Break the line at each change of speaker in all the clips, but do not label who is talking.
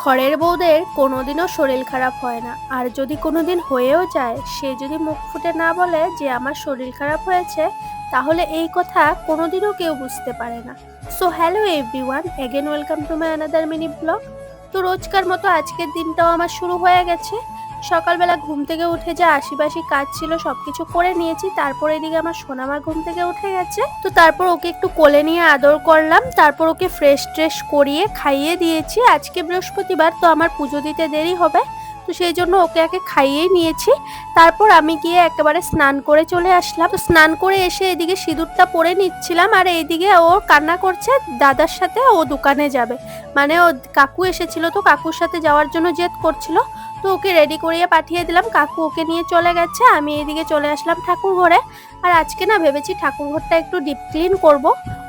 ঘরের বউদের কোনোদিনও শরীর খারাপ হয় না, আর যদি কোনোদিন হয়েও যায়, সে যদি মুখ ফুটে না বলে যে আমার শরীর খারাপ হয়েছে, তাহলে এই কথা কোনোদিনও কেউ বুঝতে পারে না। So hello everyone, again welcome to my another mini blog. তো রোজকার মতো আজকের দিনটাও আমার শুরু হয়ে গেছে। সকালবেলা ঘুম থেকে উঠে যা আশিপাশি কাজ ছিল সবকিছু করে নিয়েছি, তারপর এদিকে আমার সোনামা ঘুম থেকে উঠে গেছে। তো তারপর ওকে একটু কোলে নিয়ে আদর করলাম, তারপর ওকে ফ্রেশ ট্রেশ করিয়ে খাইয়ে দিয়েছি। আজকে বৃহস্পতিবার, তো আমার পুজো দিতে দেরি হবে, তো সেই জন্য ওকে আগে খাইয়েই নিয়েছি। তারপর আমি গিয়ে একেবারে স্নান করে চলে আসলাম। তো স্নান করে এসে এদিকে সিঁদুরটা পরে নিচ্ছিলাম, আর এইদিকে ও কান্না করছে দাদার সাথে ও দোকানে যাবে। মানে ও কাকু এসেছিল, তো কাকুর সাথে যাওয়ার জন্য জেদ করছিল। তো ওকে রেডি করিয়ে পাঠিয়ে দিলাম, কাকু ওকে নিয়ে চলে গেছে। আমি এদিকে চলে আসলাম ঠাকুর ঘরে। আর আজকে না ভেবেছি ঠাকুর ঘরটা একটু ডিপ ক্লিন করব।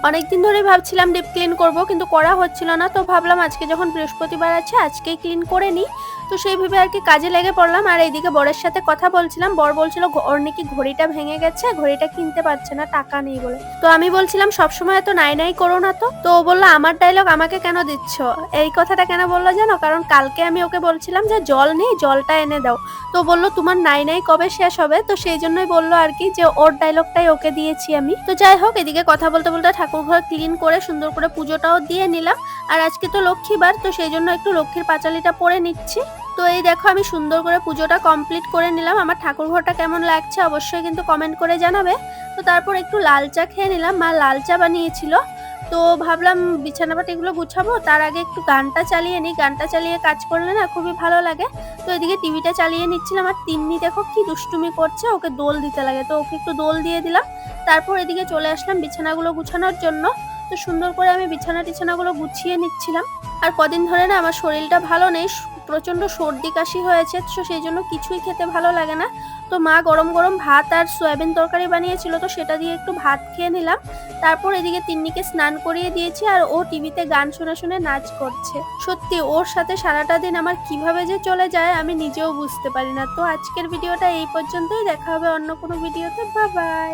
অনেকদিন ধরে ভাবছিলাম ডিপ ক্লিন করব, কিন্তু করা হচ্ছিল না। তো ভাবলাম আজকে যখন বৃহস্পতিবার আছে আজকেই ক্লিন করে নিই। তো সেই ভেবে আর কি কাজে লেগে পড়লাম। আর এইদিকে বরের সাথে কথা বলছিলাম, বর বলছিল ওর নাকি ঘড়িটা ভেঙে গেছে, ঘড়িটা কিনতে পারছে না, টাকা নেই বলে। তো আমি বলছিলাম সবসময় এত নাই নাই করো না। তো ও বললো আমার ডায়লগ আমাকে কেন দিচ্ছ। এই কথাটা কেন বললো জানো? কারণ কালকে আমি ওকে বলছিলাম যে জল নেই, জলটা এনে দাও। তো বললো তোমার নাই নাই কবে শেষ হবে। তো সেই জন্যই বললো আর কি যে ওর ডায়লগটাই ওকে দিয়েছি আমি। তো যাই হোক, এদিকে কথা বলতে বলতে ঠাকুর ঘর ক্লিন করে সুন্দর করে পুজোটাও দিয়ে নিলাম। আর আজকে তো লক্ষ্মীবার, তো সেই জন্য একটু লক্ষ্মীর পাঁচালিটা পরে নিচ্ছি। তো এই দেখো আমি সুন্দর করে পুজোটা কমপ্লিট করে নিলাম। আমার ঠাকুর ঘরটা কেমন লাগছে অবশ্যই কিন্তু কমেন্ট করে জানাবে। তো তারপর একটু লাল চা খেয়ে নিলাম, মা লাল চা বানিয়েছিল। তো ভাবলাম বিছানাপাতি এগুলো গুছাবো, তার আগে একটু গানটা চালিয়ে নিই। গানটা চালিয়ে কাজ করলে না খুবই ভালো লাগে। তো এদিকে টিভিটা চালিয়ে নিচ্ছিলাম। আর তিন্নি দেখো কি দুষ্টুমি করছে, ওকে দোল দিতে লাগে, তো ওকে একটু দোল দিয়ে দিলাম। তারপর এদিকে চলে আসলাম বিছানাগুলো গুছানোর জন্য। তো সুন্দর করে আমি বিছানাগুলো গুছিয়ে নিচ্ছিলাম। আর কদিন ধরে না আমার শরীরটা ভালো নেই, প্রচন্ড সর্দি কাশি হয়েছে, তো সেই জন্য কিছুই খেতে ভালো লাগে না। তো মা গরম গরম ভাত আর সয়াবিন তরকারি বানিয়েছিল, তো সেটা দিয়ে একটু ভাত খেয়ে নিলাম। তারপর এদিকে তিন্নিকে স্নান করিয়ে দিয়েছি, আর ও টিভিতে গান শুনে শুনে নাচ করছে। সত্যি ওর সাথে সারাটা দিন আমার কিভাবে যে চলে যায় আমি নিজেও বুঝতে পারি না। তো আজকের ভিডিওটা এই পর্যন্তই, দেখা হবে অন্য কোনো ভিডিওতে। Bye bye.